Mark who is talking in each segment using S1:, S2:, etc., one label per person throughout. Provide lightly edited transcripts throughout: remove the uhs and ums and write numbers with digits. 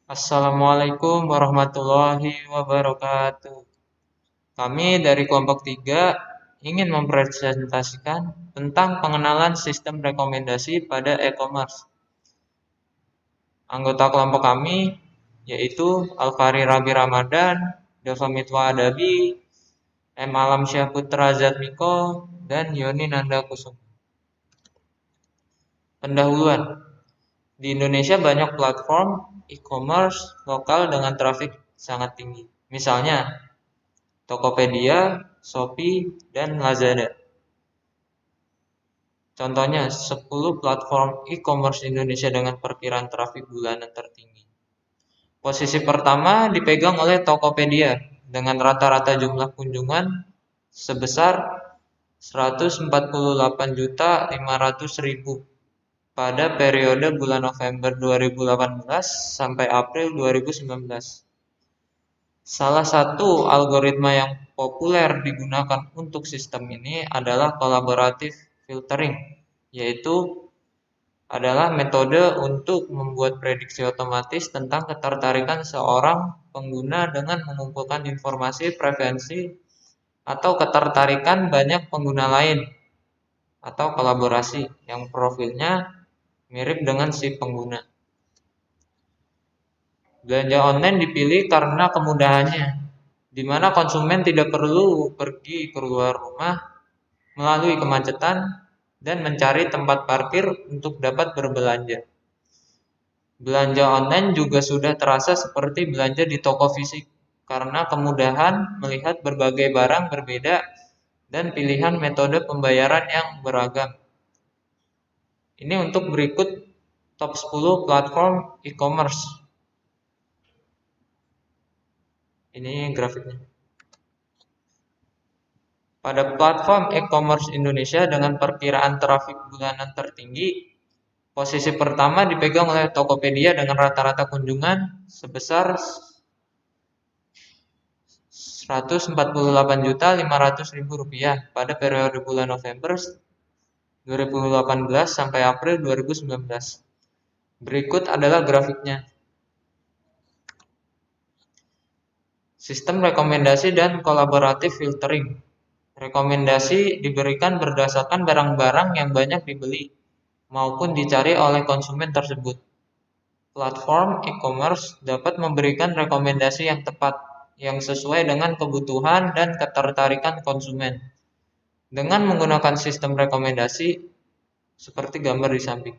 S1: Assalamualaikum warahmatullahi wabarakatuh. Kami dari kelompok 3 ingin mempresentasikan tentang pengenalan sistem rekomendasi pada e-commerce. Anggota kelompok kami yaitu Alfari Rabi Ramadan, Dava Mitwa Adabi, M. Alam Syahputra Zatmiko, dan Yoni Nanda Kusuma. Pendahuluan. Di Indonesia banyak platform e-commerce lokal dengan trafik sangat tinggi. Misalnya, Tokopedia, Shopee, dan Lazada. Contohnya, 10 platform e-commerce Indonesia dengan perkiraan trafik bulanan tertinggi. Posisi pertama dipegang oleh Tokopedia dengan rata-rata jumlah kunjungan sebesar 148.500.000 pada periode bulan November 2018 sampai April 2019. Salah satu algoritma yang populer digunakan untuk sistem ini adalah collaborative filtering, yaitu adalah metode untuk membuat prediksi otomatis tentang ketertarikan seorang pengguna dengan mengumpulkan informasi preferensi atau ketertarikan banyak pengguna lain atau kolaborasi yang profilnya mirip dengan si pengguna. Belanja online dipilih karena kemudahannya, di mana konsumen tidak perlu pergi keluar rumah melalui kemacetan dan mencari tempat parkir untuk dapat berbelanja. Belanja online juga sudah terasa seperti belanja di toko fisik karena kemudahan melihat berbagai barang berbeda dan pilihan metode pembayaran yang beragam. Ini untuk berikut top 10 platform e-commerce. Ini grafiknya. Pada platform e-commerce Indonesia dengan perkiraan trafik bulanan tertinggi, posisi pertama dipegang oleh Tokopedia dengan rata-rata kunjungan sebesar 148.500.000 rupiah pada periode bulan November 2018 sampai April 2019. Berikut adalah grafiknya. Sistem rekomendasi dan kolaboratif filtering. Rekomendasi diberikan berdasarkan barang-barang yang banyak dibeli maupun dicari oleh konsumen tersebut. Platform e-commerce dapat memberikan rekomendasi yang tepat, yang sesuai dengan kebutuhan dan ketertarikan konsumen. Dengan menggunakan sistem rekomendasi seperti gambar di samping.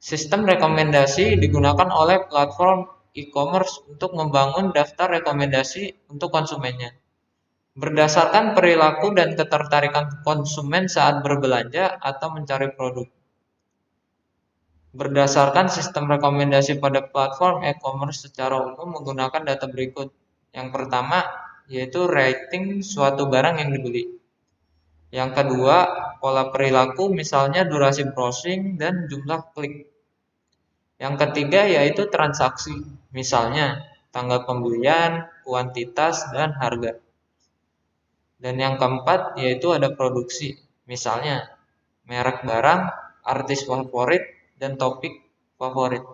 S1: Sistem rekomendasi digunakan oleh platform e-commerce untuk membangun daftar rekomendasi untuk konsumennya. Berdasarkan perilaku dan ketertarikan konsumen saat berbelanja atau mencari produk. Berdasarkan sistem rekomendasi pada platform e-commerce secara umum menggunakan data berikut. Yang pertama, yaitu rating suatu barang yang dibeli. Yang kedua, pola perilaku misalnya durasi browsing dan jumlah klik. Yang ketiga yaitu transaksi, misalnya tanggal pembelian, kuantitas, dan harga. Dan yang keempat yaitu ada produksi, misalnya merek barang, artis favorit, dan topik favorit.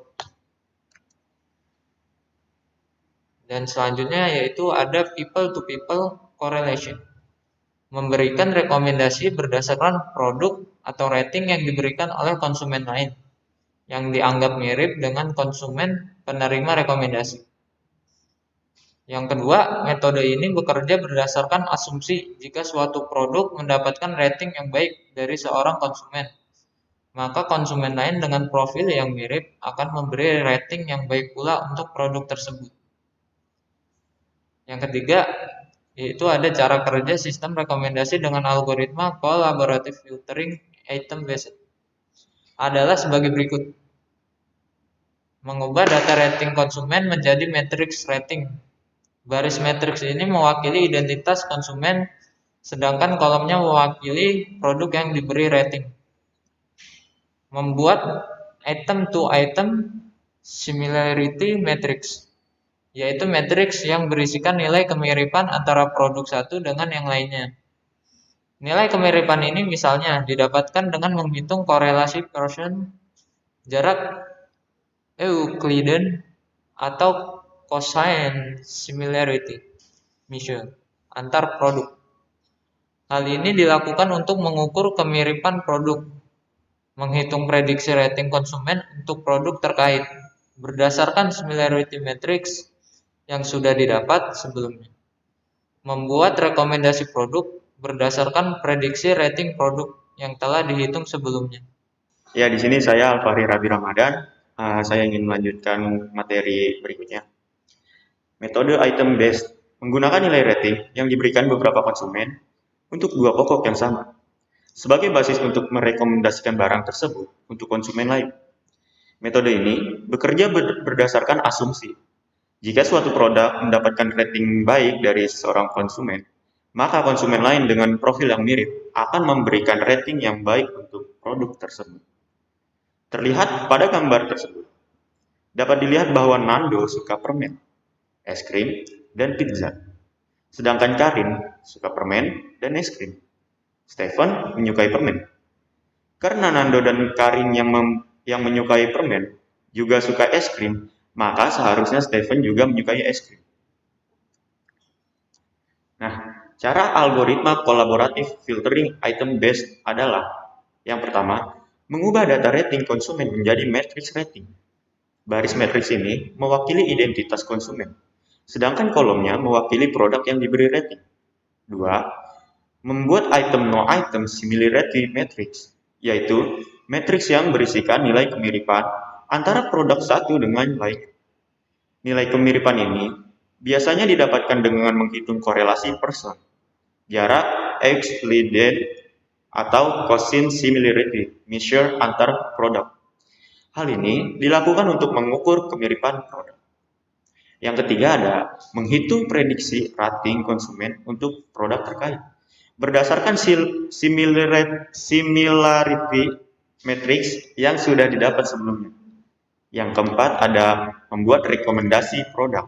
S1: Dan selanjutnya yaitu ada people to people correlation. Memberikan rekomendasi berdasarkan produk atau rating yang diberikan oleh konsumen lain yang dianggap mirip dengan konsumen penerima rekomendasi. Yang kedua, metode ini bekerja berdasarkan asumsi jika suatu produk mendapatkan rating yang baik dari seorang konsumen, maka konsumen lain dengan profil yang mirip akan memberi rating yang baik pula untuk produk tersebut. Yang ketiga, yaitu ada cara kerja sistem rekomendasi dengan algoritma collaborative filtering item based. Adalah sebagai berikut. Mengubah data rating konsumen menjadi matriks rating. Baris matriks ini mewakili identitas konsumen, sedangkan kolomnya mewakili produk yang diberi rating. Membuat item to item similarity matrix, yaitu matriks yang berisikan nilai kemiripan antara produk satu dengan yang lainnya. Nilai kemiripan ini misalnya didapatkan dengan menghitung korelasi Pearson, jarak Euclidean, atau cosine similarity measure antar produk. Hal ini dilakukan untuk mengukur kemiripan produk, menghitung prediksi rating konsumen untuk produk terkait berdasarkan similarity matrix yang sudah didapat sebelumnya. Membuat rekomendasi produk berdasarkan prediksi rating produk yang telah dihitung sebelumnya.
S2: Ya, di sini saya Alfari Rabi Ramadan. Saya ingin melanjutkan materi berikutnya. Metode item based menggunakan nilai rating yang diberikan beberapa konsumen untuk dua pokok yang sama sebagai basis untuk merekomendasikan barang tersebut untuk konsumen lain. Metode ini bekerja berdasarkan asumsi. Jika suatu produk mendapatkan rating baik dari seorang konsumen, maka konsumen lain dengan profil yang mirip akan memberikan rating yang baik untuk produk tersebut. Terlihat pada gambar tersebut, dapat dilihat bahwa Nando suka permen, es krim, dan pizza. Sedangkan Karin suka permen dan es krim. Stephen menyukai permen. Karena Nando dan Karin yang menyukai permen juga suka es krim, maka seharusnya Stephen juga menyukai es krim. Nah, cara algoritma kolaboratif filtering item based adalah yang pertama, mengubah data rating konsumen menjadi matriks rating. Baris matriks ini mewakili identitas konsumen, sedangkan kolomnya mewakili produk yang diberi rating. 2. Membuat item no item similarity matrix, yaitu matriks yang berisikan nilai kemiripan antara produk satu dengan lain. Nilai kemiripan ini biasanya didapatkan dengan menghitung korelasi person, jarak excluded atau cosine similarity measure antar produk. Hal ini dilakukan untuk mengukur kemiripan produk. Yang ketiga ada menghitung prediksi rating konsumen untuk produk terkait berdasarkan similarity matrix yang sudah didapat sebelumnya. Yang keempat ada membuat rekomendasi produk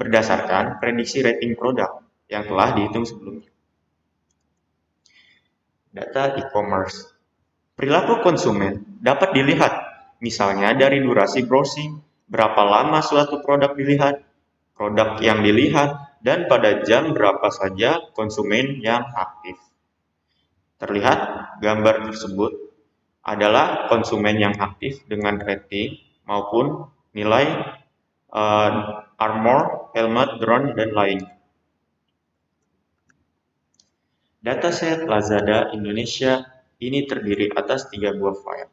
S2: berdasarkan prediksi rating produk yang telah dihitung sebelumnya. Data e-commerce. Perilaku konsumen dapat dilihat, misalnya dari durasi browsing, berapa lama suatu produk dilihat, produk yang dilihat, dan pada jam berapa saja konsumen yang aktif. Terlihat gambar tersebut adalah konsumen yang aktif dengan rating maupun nilai armor, helmet, drone, dan lainnya. Dataset Lazada Indonesia ini terdiri atas 3 buah file,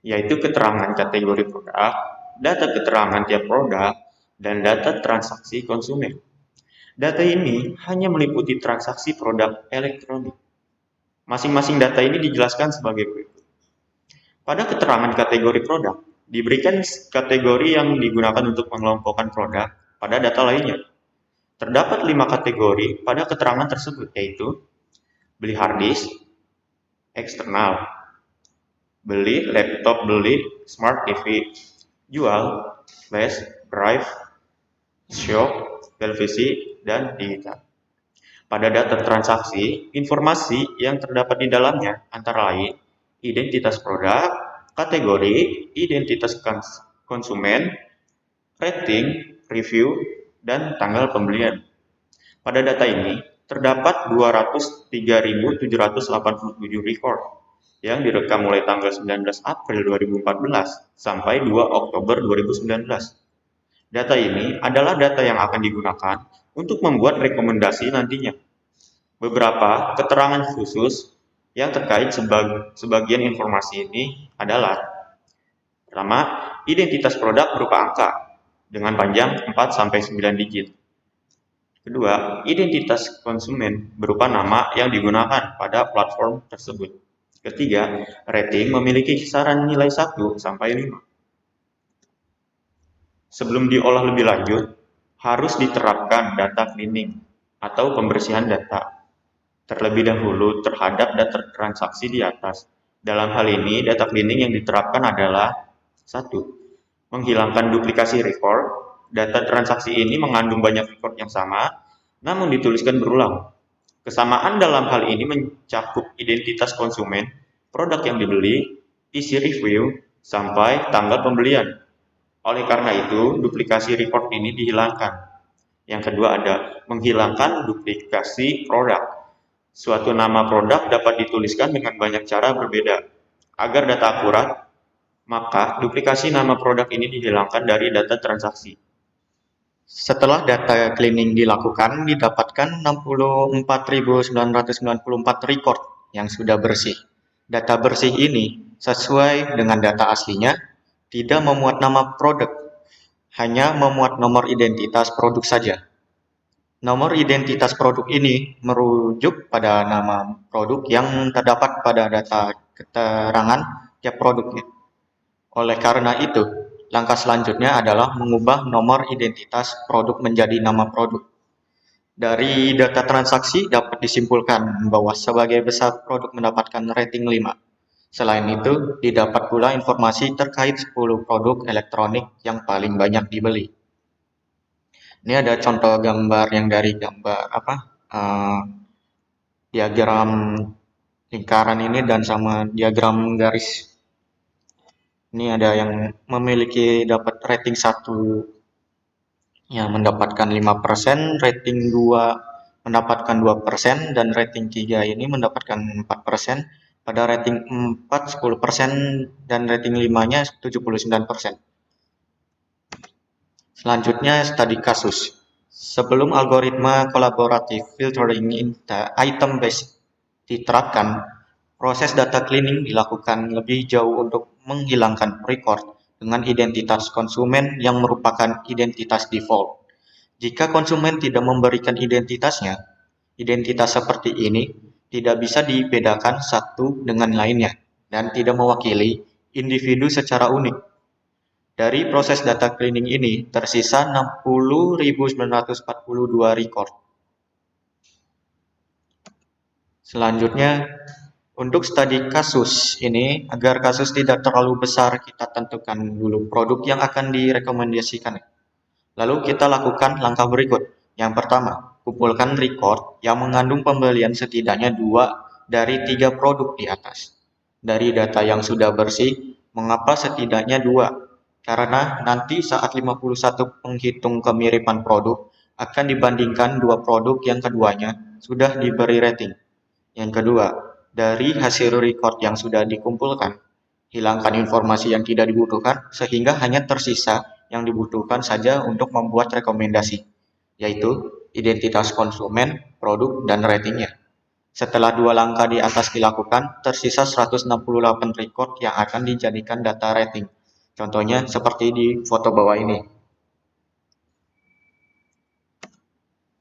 S2: yaitu keterangan kategori produk, data keterangan tiap produk, dan data transaksi konsumen. Data ini hanya meliputi transaksi produk elektronik. Masing-masing data ini dijelaskan sebagai berikut. Pada keterangan kategori produk, diberikan kategori yang digunakan untuk mengelompokkan produk pada data lainnya. Terdapat 5 kategori pada keterangan tersebut, yaitu beli harddisk, eksternal, beli laptop, beli smart TV, jual, flash, drive, shop, televisi, dan digital. Pada data transaksi, informasi yang terdapat di dalamnya antara lain identitas produk, kategori, identitas konsumen, rating, review, dan tanggal pembelian. Pada data ini, terdapat 203.787 record yang direkam mulai tanggal 19 April 2014 sampai 2 Oktober 2019. Data ini adalah data yang akan digunakan untuk membuat rekomendasi nantinya. Beberapa keterangan khusus yang terkait sebagian informasi ini adalah: pertama, identitas produk berupa angka dengan panjang 4-9 digit. Kedua, identitas konsumen berupa nama yang digunakan pada platform tersebut. Ketiga, rating memiliki kisaran nilai 1-5. Sebelum diolah lebih lanjut, harus diterapkan data cleaning atau pembersihan data terlebih dahulu terhadap data transaksi di atas. Dalam hal ini, data cleaning yang diterapkan adalah 1. Menghilangkan duplikasi record. Data transaksi ini mengandung banyak record yang sama, namun dituliskan berulang. Kesamaan dalam hal ini mencakup identitas konsumen, produk yang dibeli, isi review, sampai tanggal pembelian. Oleh karena itu, duplikasi record ini dihilangkan. Yang kedua ada menghilangkan duplikasi produk. Suatu nama produk dapat dituliskan dengan banyak cara berbeda. Agar data akurat, maka duplikasi nama produk ini dihilangkan dari data transaksi. Setelah data cleaning dilakukan, didapatkan 64.994 record yang sudah bersih. Data bersih ini sesuai dengan data aslinya, tidak memuat nama produk, hanya memuat nomor identitas produk saja. Nomor identitas produk ini merujuk pada nama produk yang terdapat pada data keterangan tiap produknya. Oleh karena itu, langkah selanjutnya adalah mengubah nomor identitas produk menjadi nama produk. Dari data transaksi dapat disimpulkan bahwa sebagai besar produk mendapatkan rating 5. Selain itu, didapat pula informasi terkait 10 produk elektronik yang paling banyak dibeli. Ini ada contoh gambar yang dari gambar diagram lingkaran ini dan sama diagram garis. Ini ada yang memiliki dapat rating 1 yang mendapatkan 5%, rating 2 mendapatkan 2%, dan rating 3 ini mendapatkan 4%, pada rating 4 10%, dan rating 5-nya 79%. Selanjutnya, studi kasus. Sebelum algoritma kolaboratif filtering item based diterapkan, proses data cleaning dilakukan lebih jauh untuk menghilangkan record dengan identitas konsumen yang merupakan identitas default. Jika konsumen tidak memberikan identitasnya, identitas seperti ini tidak bisa dibedakan satu dengan lainnya dan tidak mewakili individu secara unik. Dari proses data cleaning ini tersisa 60.942 record. Selanjutnya, untuk studi kasus ini, agar kasus tidak terlalu besar, kita tentukan dulu produk yang akan direkomendasikan. Lalu kita lakukan langkah berikut. Yang pertama, kumpulkan record yang mengandung pembelian setidaknya 2 dari 3 produk di atas. Dari data yang sudah bersih, mengapa setidaknya 2? Karena nanti saat 51 penghitung kemiripan produk akan dibandingkan 2 produk yang keduanya sudah diberi rating. Yang kedua, dari hasil record yang sudah dikumpulkan, hilangkan informasi yang tidak dibutuhkan sehingga hanya tersisa yang dibutuhkan saja untuk membuat rekomendasi, yaitu identitas konsumen, produk, dan ratingnya. Setelah 2 langkah di atas dilakukan, tersisa 168 record yang akan dijadikan data rating. Contohnya seperti di foto bawah ini.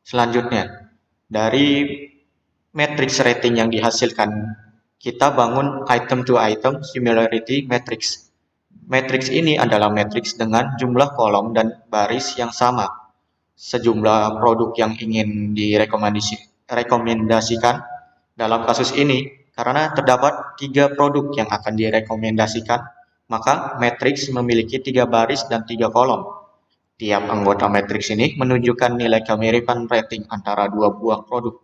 S2: Selanjutnya, dari matrix rating yang dihasilkan, kita bangun item to item similarity matrix. Matrix ini adalah matrix dengan jumlah kolom dan baris yang sama. Sejumlah produk yang ingin direkomendasikan dalam kasus ini, karena terdapat 3 produk yang akan direkomendasikan, maka matriks memiliki 3 baris dan 3 kolom. Tiap anggota matriks ini menunjukkan nilai kemiripan rating antara 2 buah produk.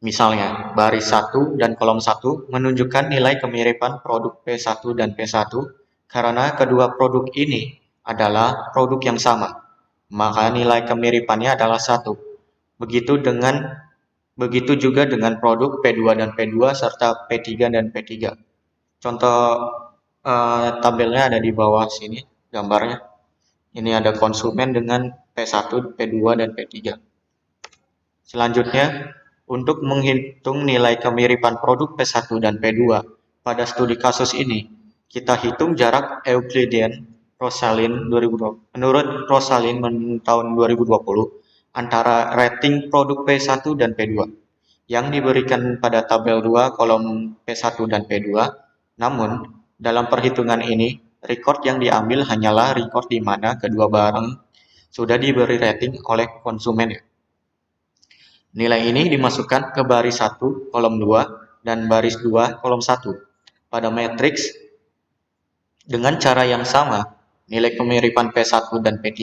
S2: Misalnya, baris 1 dan kolom 1 menunjukkan nilai kemiripan produk P1 dan P1 karena kedua produk ini adalah produk yang sama, maka nilai kemiripannya adalah 1. Begitu juga dengan produk P2 dan P2 serta P3 dan P3. Contoh tabelnya ada di bawah sini gambarnya. Ini ada konsumen dengan P1, P2, dan P3. Selanjutnya, untuk menghitung nilai kemiripan produk P1 dan P2 pada studi kasus ini, kita hitung jarak Euclidean Rosalind 2020. Menurut Rosalind tahun 2020, antara rating produk P1 dan P2 yang diberikan pada tabel 2 kolom P1 dan P2. Namun, dalam perhitungan ini, record yang diambil hanyalah record di mana kedua barang sudah diberi rating oleh konsumen. Nilai ini dimasukkan ke baris 1 kolom 2 dan baris 2 kolom 1 pada matriks. Dengan cara yang sama, nilai kemiripan P1 dan P3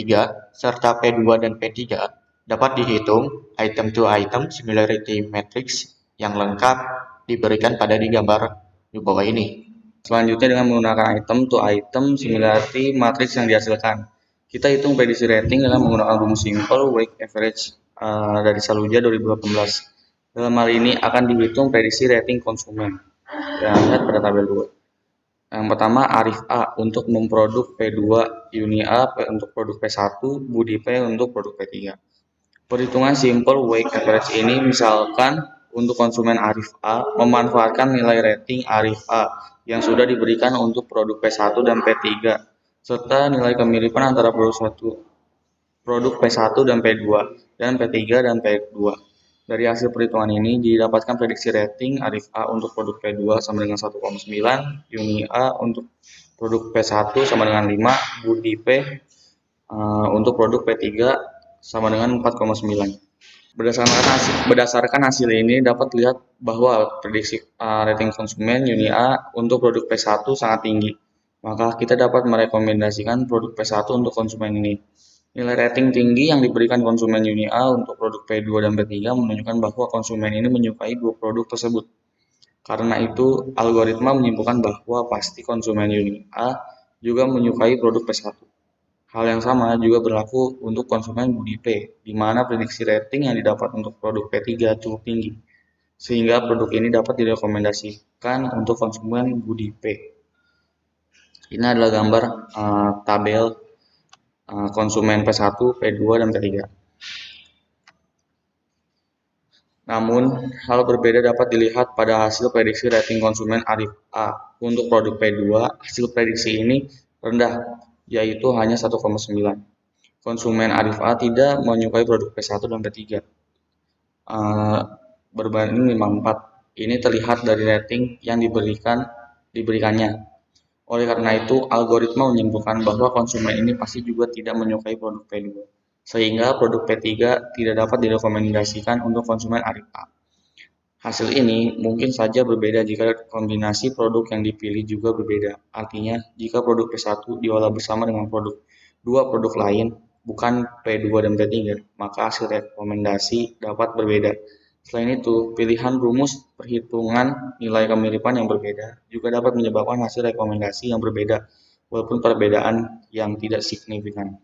S2: serta P2 dan P3 dapat dihitung item to item similarity matrix yang lengkap diberikan pada di gambar di bawah ini.
S3: Selanjutnya dengan menggunakan item to item similarity matrix yang dihasilkan. Kita hitung prediksi rating dengan menggunakan rumus simple weighted average dari Saluja 2018. Dalam hal ini akan dihitung prediksi rating konsumen. Ya, lihat pada tabel 2. Yang pertama Arif A untuk memproduk P2, Uni A untuk produk P1, Budi P untuk produk P3. Perhitungan simple weighted average ini misalkan untuk konsumen Arif A memanfaatkan nilai rating Arif A yang sudah diberikan untuk produk P1 dan P3 serta nilai kemiripan antara produk P1 dan P2 dan P3 dan P2. Dari hasil perhitungan ini didapatkan prediksi rating Arif A untuk produk P2 sama dengan 1,9, Uni A untuk produk P1 sama dengan 5, Budi P untuk produk P3 sama dengan 4,9. Berdasarkan hasil ini dapat lihat bahwa prediksi rating konsumen Uni A untuk produk P1 sangat tinggi. Maka kita dapat merekomendasikan produk P1 untuk konsumen ini. Nilai rating tinggi yang diberikan konsumen Uni A untuk produk P2 dan P3 menunjukkan bahwa konsumen ini menyukai dua produk tersebut. Karena itu, algoritma menyimpulkan bahwa pasti konsumen Uni A juga menyukai produk P1. Hal yang sama juga berlaku untuk konsumen Budi P, di mana prediksi rating yang didapat untuk produk P3 cukup tinggi, sehingga produk ini dapat direkomendasikan untuk konsumen Budi P. Ini adalah gambar tabel konsumen P1, P2, dan P3. Namun, hal berbeda dapat dilihat pada hasil prediksi rating konsumen Arif A. Untuk produk P2, hasil prediksi ini rendah, yaitu hanya 1,9. Konsumen Arif A tidak menyukai produk P1 dan P3. Berbanding 54. Ini terlihat dari rating yang diberikannya. Oleh karena itu, algoritma menyimpulkan bahwa konsumen ini pasti juga tidak menyukai produk P2, sehingga produk P3 tidak dapat direkomendasikan untuk konsumen Arif A. Hasil ini mungkin saja berbeda jika kombinasi produk yang dipilih juga berbeda. Artinya, jika produk P1 diolah bersama dengan dua produk lain, bukan P2 dan P3, maka hasil rekomendasi dapat berbeda. Selain itu, pilihan rumus perhitungan nilai kemiripan yang berbeda juga dapat menyebabkan hasil rekomendasi yang berbeda, walaupun perbedaan yang tidak signifikan.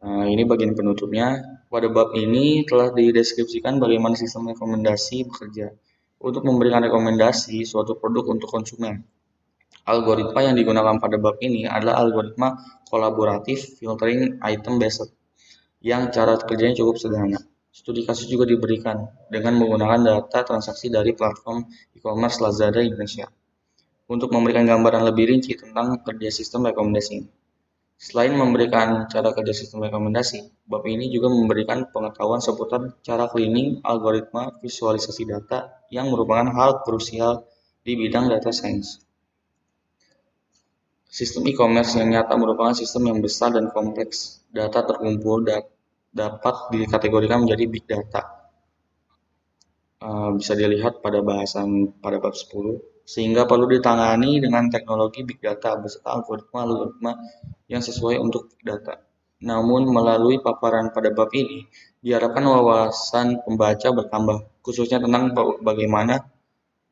S3: Ini bagian penutupnya. Pada bab ini telah dideskripsikan bagaimana sistem rekomendasi bekerja. Untuk memberikan rekomendasi suatu produk untuk konsumen. Algoritma yang digunakan pada bab ini adalah algoritma kolaboratif filtering item based yang cara kerjanya cukup sederhana. Studi kasus juga diberikan dengan menggunakan data transaksi dari platform e-commerce Lazada Indonesia untuk memberikan gambaran lebih rinci tentang kerja sistem rekomendasi ini. Selain memberikan cara kerja sistem rekomendasi, bab ini juga memberikan pengetahuan seputar cara cleaning algoritma visualisasi data yang merupakan hal krusial di bidang data science. Sistem e-commerce yang nyata merupakan sistem yang besar dan kompleks. Data terkumpul dapat dikategorikan menjadi big data. Bisa dilihat pada bahasan pada bab 10, sehingga perlu ditangani dengan teknologi big data beserta algoritma yang sesuai untuk data. Namun melalui paparan pada bab ini, diharapkan wawasan pembaca bertambah, khususnya tentang bagaimana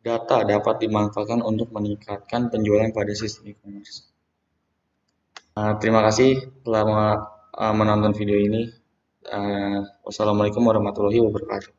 S3: data dapat dimanfaatkan untuk meningkatkan penjualan pada sistem e-commerce. Terima kasih telah menonton video ini. Wassalamualaikum warahmatullahi wabarakatuh.